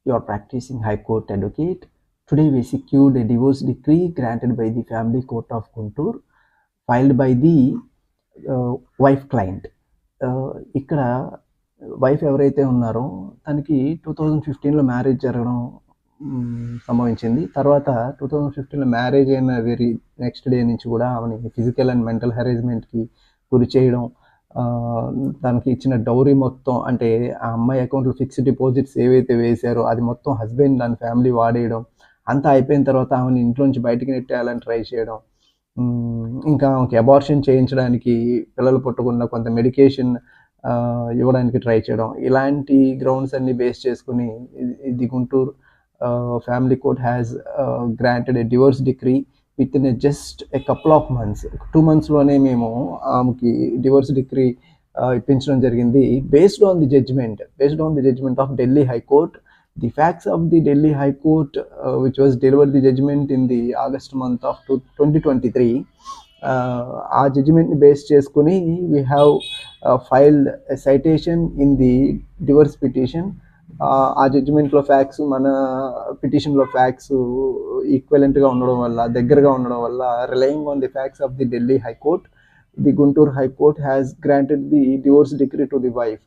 You are practicing High Court advocate. Today we secured a divorce decree granted by the Family Court of Guntur, filed by the wife client. ఇక్కడ wife ఎవరైతే ఉన్నారో తనకి 2015లో marriage జరగడం సంభవించింది. తర్వాత 2015లో marriage అయిన very next day నుంచి కూడా ఆమెని ఫిజికల్ అండ్ మెంటల్ హెరాస్మెంట్కి గురి చేయడం, తనకి ఇచ్చిన డౌరీ మొత్తం, అంటే ఆ అమ్మాయి అకౌంట్లో ఫిక్స్డ్ డిపాజిట్స్ ఏవైతే వేశారో అది మొత్తం హస్బెండ్ దాని ఫ్యామిలీ వాడేయడం, అంతా అయిపోయిన తర్వాత ఆమెను ఇంట్లోంచి బయటికి నెట్టేయాలని ట్రై చేయడం, ఇంకా ఆమెకి అబార్షన్ చేయించడానికి పిల్లలు పుట్టకుండా కొంత మెడికేషన్ ఇవ్వడానికి ట్రై చేయడం, ఇలాంటి గ్రౌండ్స్ అన్ని బేస్ చేసుకుని the Guntur family court has granted a divorce decree within just a couple of months. 2 monthsలోనే మేము ఆమెకి డివోర్స్ డిక్రీ ఇప్పించడం జరిగింది. Based on the judgement of Delhi high court. The facts of the Delhi High Court, which was delivered the judgment in the August month of 2023, ఆ జడ్జిమెంట్ని base చేసుకుని we have filed a citation in the divorce petition. ఆ జడ్జిమెంట్లో facts మన పిటిషన్లో facts ఈక్వలెంట్గా ఉండడం వల్ల, దగ్గరగా ఉండడం వల్ల, relying on the facts of the Delhi high court, the Guntur high court has granted the divorce degree to the wife.